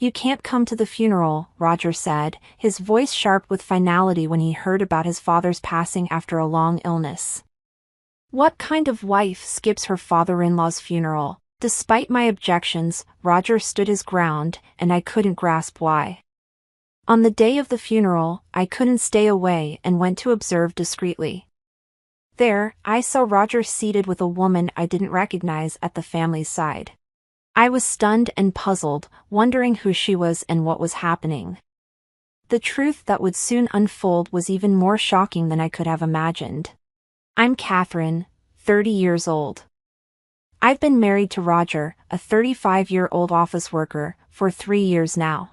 You can't come to the funeral, Roger said, his voice sharp with finality when he heard about his father's passing after a long illness. What kind of wife skips her father-in-law's funeral? Despite my objections, Roger stood his ground, and I couldn't grasp why. On the day of the funeral, I couldn't stay away and went to observe discreetly. There, I saw Roger seated with a woman I didn't recognize at the family's side. I was stunned and puzzled, wondering who she was and what was happening. The truth that would soon unfold was even more shocking than I could have imagined. I'm Catherine, 30 years old. I've been married to Roger, a 35-year-old office worker, for 3 years now.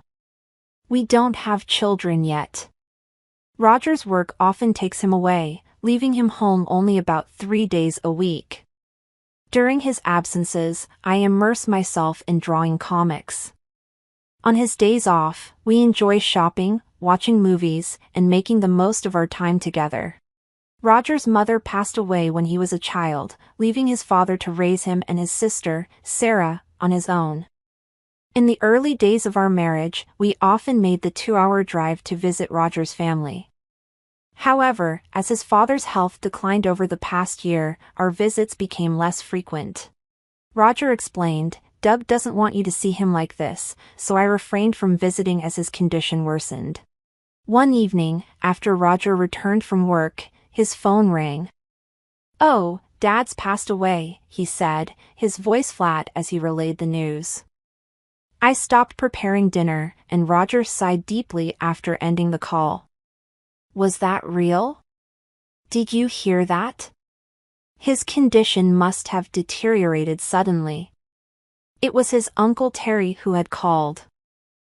We don't have children yet. Roger's work often takes him away, leaving him home only about 3 days a week. During his absences, I immerse myself in drawing comics. On his days off, we enjoy shopping, watching movies, and making the most of our time together. Roger's mother passed away when he was a child, leaving his father to raise him and his sister, Sarah, on his own. In the early days of our marriage, we often made the 2-hour drive to visit Roger's family. However, as his father's health declined over the past year, our visits became less frequent. Roger explained, "Doug doesn't want you to see him like this, so I refrained from visiting as his condition worsened." One evening, after Roger returned from work, his phone rang. "Oh, Dad's passed away," he said, his voice flat as he relayed the news. I stopped preparing dinner, and Roger sighed deeply after ending the call. "Was that real? Did you hear that? His condition must have deteriorated suddenly." It was his Uncle Terry who had called.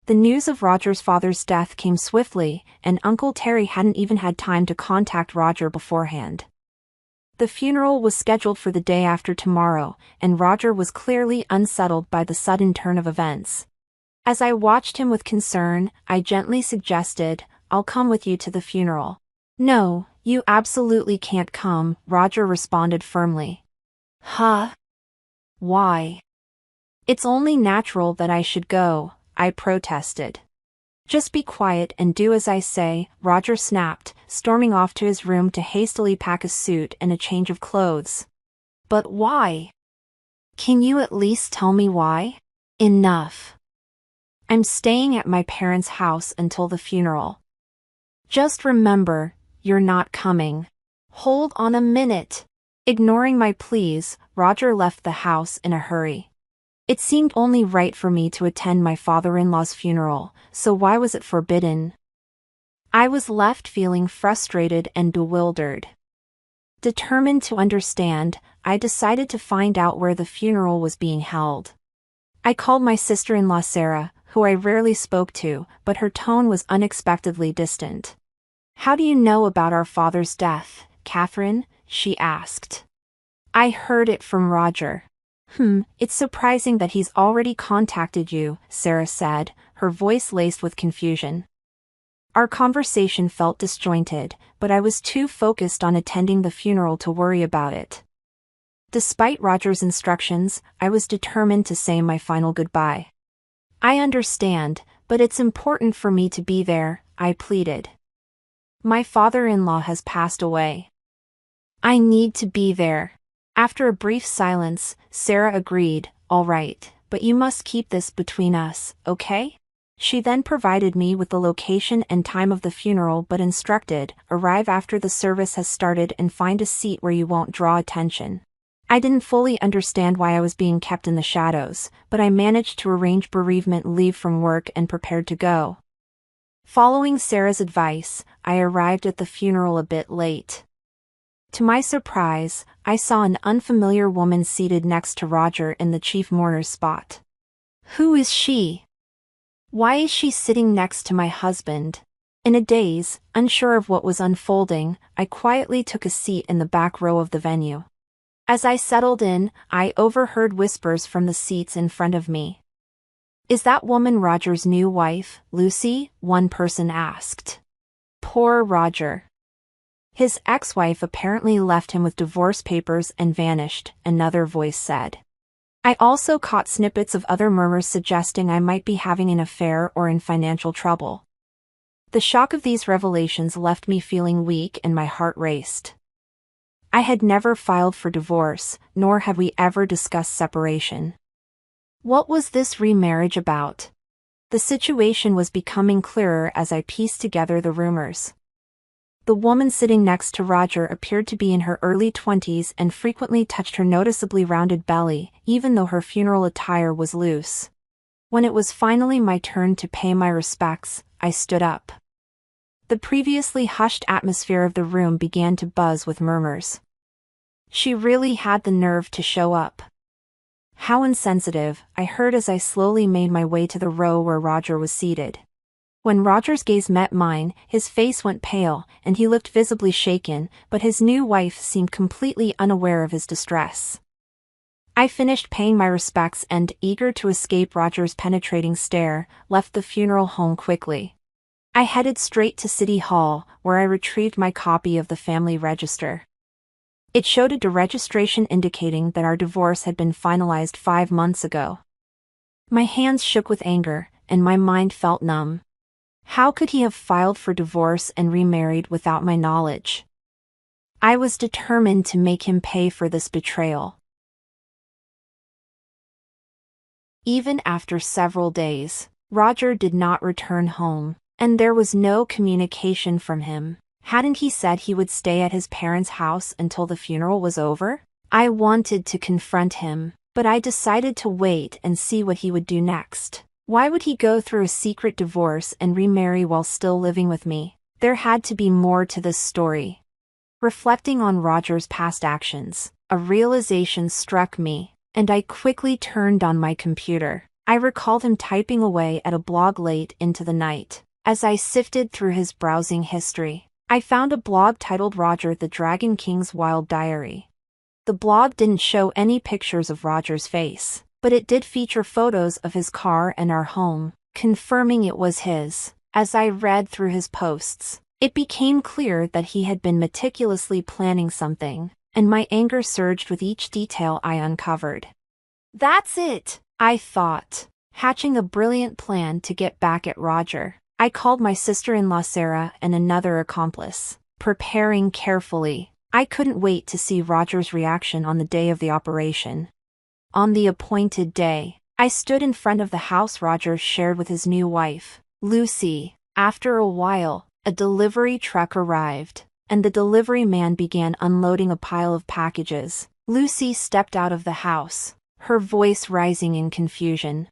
The news of Roger's father's death came swiftly, and Uncle Terry hadn't even had time to contact Roger beforehand. The funeral was scheduled for the day after tomorrow, and Roger was clearly unsettled by the sudden turn of events. As I watched him with concern, I gently suggested, "I'll come with you to the funeral." "No, you absolutely can't come," Roger responded firmly. "Huh? Why?" "It's only natural that I should go," I protested. "Just be quiet and do as I say," Roger snapped, storming off to his room to hastily pack a suit and a change of clothes. "But why? Can you at least tell me why?" "Enough. I'm staying at my parents' house until the funeral. Just remember, you're not coming." "Hold on a minute." Ignoring my pleas, Roger left the house in a hurry. It seemed only right for me to attend my father-in-law's funeral, so why was it forbidden? I was left feeling frustrated and bewildered. Determined to understand, I decided to find out where the funeral was being held. I called my sister-in-law Sarah, who I rarely spoke to, but her tone was unexpectedly distant. "How do you know about our father's death, Catherine?" she asked. "I heard it from Roger." It's surprising that he's already contacted you," Sarah said, her voice laced with confusion. Our conversation felt disjointed, but I was too focused on attending the funeral to worry about it. Despite Roger's instructions, I was determined to say my final goodbye. "I understand, but it's important for me to be there," I pleaded. "My father-in-law has passed away. I need to be there." After a brief silence, Sarah agreed, "All right, but you must keep this between us, okay?" She then provided me with the location and time of the funeral but instructed, "Arrive after the service has started and find a seat where you won't draw attention." I didn't fully understand why I was being kept in the shadows, but I managed to arrange bereavement leave from work and prepared to go. Following Sarah's advice, I arrived at the funeral a bit late. To my surprise, I saw an unfamiliar woman seated next to Roger in the chief mourner's spot. Who is she? Why is she sitting next to my husband? In a daze, unsure of what was unfolding, I quietly took a seat in the back row of the venue. As I settled in, I overheard whispers from the seats in front of me. "Is that woman Roger's new wife, Lucy?" one person asked. Poor Roger. His ex-wife apparently left him with divorce papers and vanished, another voice said. I also caught snippets of other murmurs suggesting I might be having an affair or in financial trouble. The shock of these revelations left me feeling weak and my heart raced. I had never filed for divorce, nor had we ever discussed separation. What was this remarriage about? The situation was becoming clearer as I pieced together the rumors. The woman sitting next to Roger appeared to be in her early 20s and frequently touched her noticeably rounded belly, even though her funeral attire was loose. When it was finally my turn to pay my respects, I stood up. The previously hushed atmosphere of the room began to buzz with murmurs. She really had the nerve to show up. How insensitive, I heard as I slowly made my way to the row where Roger was seated. When Roger's gaze met mine, his face went pale, and he looked visibly shaken, but his new wife seemed completely unaware of his distress. I finished paying my respects and, eager to escape Roger's penetrating stare, left the funeral home quickly. I headed straight to City Hall, where I retrieved my copy of the family register. It showed a deregistration indicating that our divorce had been finalized 5 months ago. My hands shook with anger, and my mind felt numb. How could he have filed for divorce and remarried without my knowledge? I was determined to make him pay for this betrayal. Even after several days, Roger did not return home, and there was no communication from him. Hadn't he said he would stay at his parents' house until the funeral was over? I wanted to confront him, but I decided to wait and see what he would do next. Why would he go through a secret divorce and remarry while still living with me? There had to be more to this story. Reflecting on Roger's past actions, a realization struck me, and I quickly turned on my computer. I recalled him typing away at a blog late into the night. As I sifted through his browsing history, I found a blog titled Roger the Dragon King's Wild Diary. The blog didn't show any pictures of Roger's face, but it did feature photos of his car and our home, confirming it was his. As I read through his posts, it became clear that he had been meticulously planning something, and my anger surged with each detail I uncovered. That's it, I thought, hatching a brilliant plan to get back at Roger. I called my sister-in-law Sarah and another accomplice, preparing carefully. I couldn't wait to see Roger's reaction on the day of the operation. On the appointed day, I stood in front of the house Roger shared with his new wife, Lucy. After a while, a delivery truck arrived, and the delivery man began unloading a pile of packages. Lucy stepped out of the house, her voice rising in confusion.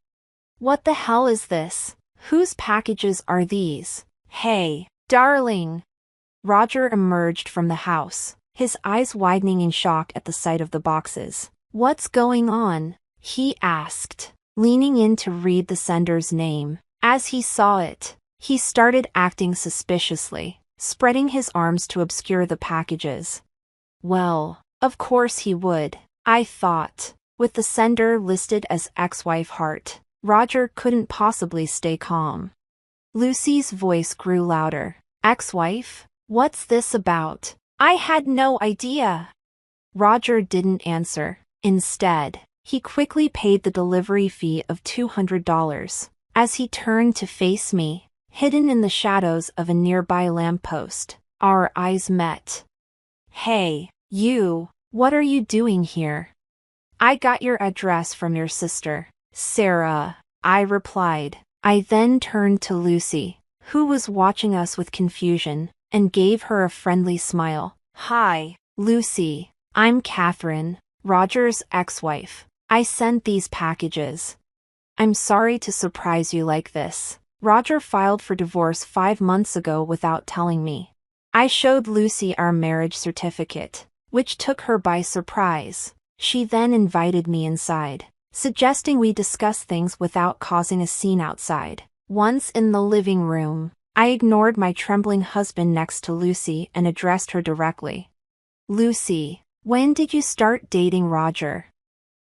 "What the hell is this? Whose packages are these? Hey, darling!" Roger emerged from the house, his eyes widening in shock at the sight of the boxes. "What's going on?" he asked, leaning in to read the sender's name. As he saw it, he started acting suspiciously, spreading his arms to obscure the packages. Well, of course he would, I thought. With the sender listed as ex-wife Hart, Roger couldn't possibly stay calm. Lucy's voice grew louder. "Ex-wife? What's this about? I had no idea." Roger didn't answer. Instead, he quickly paid the delivery fee of $200. As he turned to face me, hidden in the shadows of a nearby lamppost, our eyes met. "Hey, you, what are you doing here?" "I got your address from your sister, Sarah," I replied. I then turned to Lucy, who was watching us with confusion, and gave her a friendly smile. "Hi, Lucy. I'm Catherine, Roger's ex-wife. I sent these packages. I'm sorry to surprise you like this. Roger filed for divorce 5 months ago without telling me." I showed Lucy our marriage certificate, which took her by surprise. She then invited me inside, suggesting we discuss things without causing a scene outside. Once in the living room, I ignored my trembling husband next to Lucy and addressed her directly. "Lucy, when did you start dating Roger?"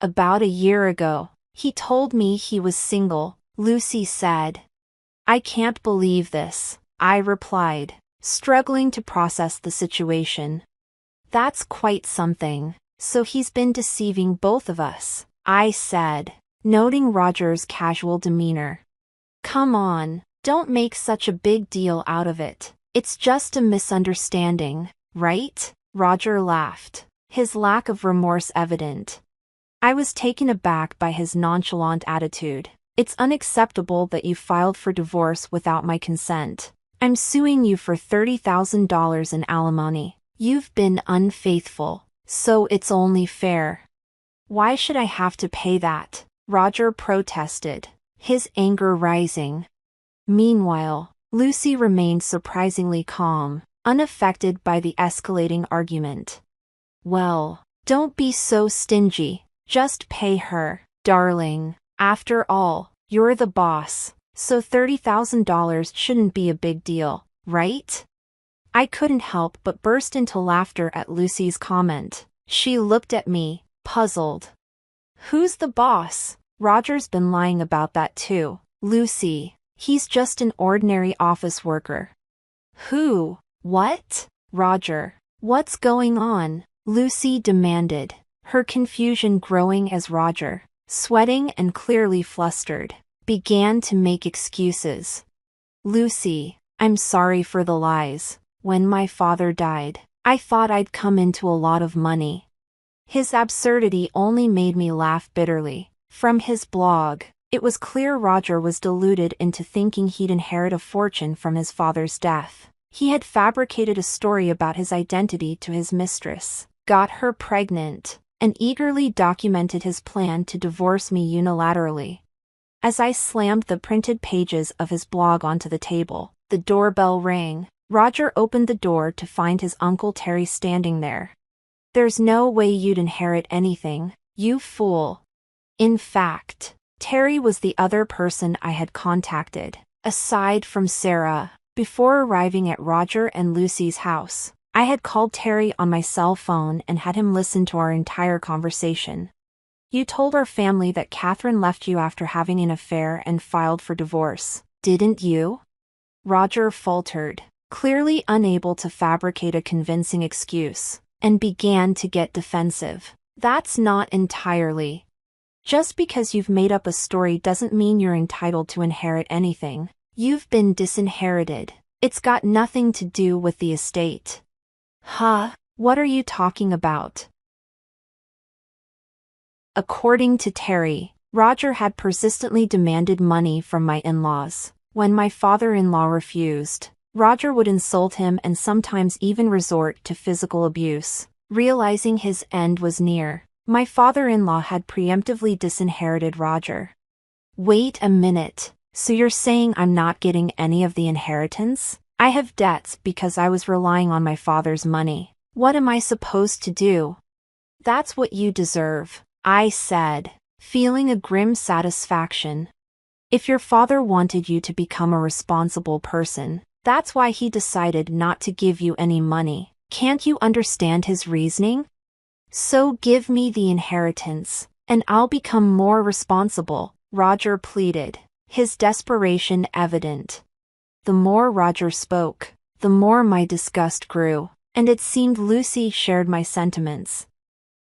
"About a year ago. He told me he was single," Lucy said. "I can't believe this," I replied, struggling to process the situation. "That's quite something. So he's been deceiving both of us," I said, noting Roger's casual demeanor. Come on, don't make such a big deal out of it. It's just a misunderstanding, right? Roger laughed, his lack of remorse evident. I was taken aback by his nonchalant attitude. It's unacceptable that you filed for divorce without my consent. I'm suing you for $30,000 in alimony. You've been unfaithful, so it's only fair. Why should I have to pay that? Roger protested, his anger rising. Meanwhile, Lucy remained surprisingly calm, unaffected by the escalating argument. Well, don't be so stingy. Just pay her, darling. After all, you're the boss, so $30,000 shouldn't be a big deal, right? I couldn't help but burst into laughter at Lucy's comment. She looked at me, puzzled. Who's the boss? Roger's been lying about that too, Lucy. He's just an ordinary office worker. Who? What? Roger. What's going on? Lucy demanded, her confusion growing as Roger, sweating and clearly flustered, began to make excuses. Lucy, I'm sorry for the lies. When my father died, I thought I'd come into a lot of money. His absurdity only made me laugh bitterly. From his blog, it was clear Roger was deluded into thinking he'd inherit a fortune from his father's death. He had fabricated a story about his identity to his mistress, got her pregnant, and eagerly documented his plan to divorce me unilaterally. As I slammed the printed pages of his blog onto the table, the doorbell rang. Roger opened the door to find his Uncle Terry standing there. There's no way you'd inherit anything, you fool. In fact, Terry was the other person I had contacted, aside from Sarah. Before arriving at Roger and Lucy's house, I had called Terry on my cell phone and had him listen to our entire conversation. You told our family that Catherine left you after having an affair and filed for divorce, didn't you? Roger faltered, clearly unable to fabricate a convincing excuse, and began to get defensive. That's not entirely. Just because you've made up a story doesn't mean you're entitled to inherit anything. You've been disinherited. It's got nothing to do with the estate. Huh? What are you talking about? According to Terry, Roger had persistently demanded money from my in-laws. When my father-in-law refused, Roger would insult him and sometimes even resort to physical abuse. Realizing his end was near, my father-in-law had preemptively disinherited Roger. Wait a minute, so you're saying I'm not getting any of the inheritance? I have debts because I was relying on my father's money. What am I supposed to do? That's what you deserve, I said, feeling a grim satisfaction. If your father wanted you to become a responsible person, that's why he decided not to give you any money. Can't you understand his reasoning? So give me the inheritance, and I'll become more responsible, Roger pleaded, his desperation evident. The more Roger spoke, the more my disgust grew, and it seemed Lucy shared my sentiments.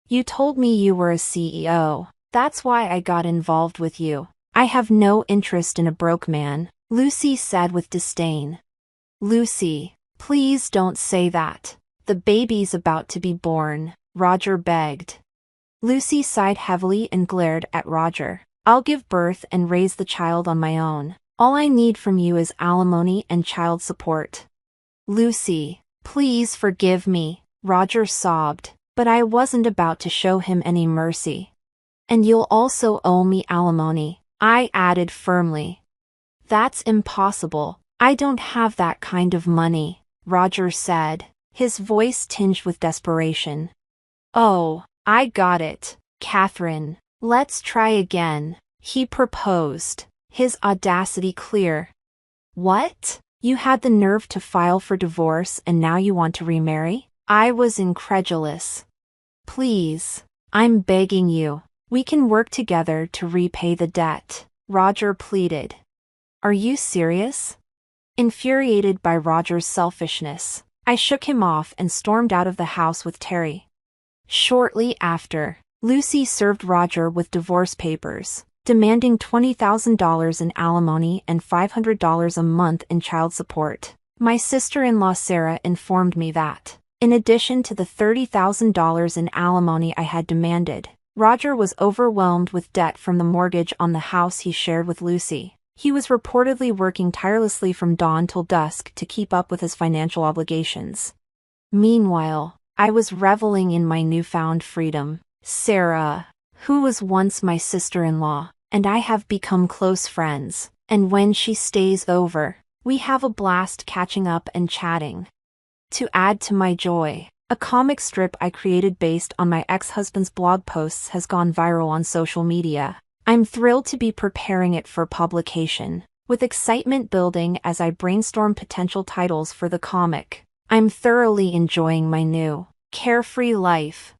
You told me you were a CEO. That's why I got involved with you. I have no interest in a broke man, Lucy said with disdain. Lucy, please don't say that. The baby's about to be born, Roger begged. Lucy sighed heavily and glared at Roger. I'll give birth and raise the child on my own. All I need from you is alimony and child support. Lucy, please forgive me, Roger sobbed, but I wasn't about to show him any mercy. And you'll also owe me alimony, I added firmly. That's impossible. I don't have that kind of money, Roger said, his voice tinged with desperation. Oh, I got it, Catherine. Let's try again, he proposed, his audacity clear. What? You had the nerve to file for divorce and now you want to remarry? I was incredulous. Please, I'm begging you. We can work together to repay the debt, Roger pleaded. Are you serious? Infuriated by Roger's selfishness, I shook him off and stormed out of the house with Terry. Shortly after, Lucy served Roger with divorce papers, demanding $20,000 in alimony and $500 a month in child support. My sister-in-law Sarah informed me that, in addition to the $30,000 in alimony I had demanded, Roger was overwhelmed with debt from the mortgage on the house he shared with Lucy. He was reportedly working tirelessly from dawn till dusk to keep up with his financial obligations. Meanwhile, I was reveling in my newfound freedom. Sarah, who was once my sister-in-law, and I have become close friends, and when she stays over, we have a blast catching up and chatting. To add to my joy, a comic strip I created based on my ex-husband's blog posts has gone viral on social media. I'm thrilled to be preparing it for publication, with excitement building as I brainstorm potential titles for the comic. I'm thoroughly enjoying my new, carefree life.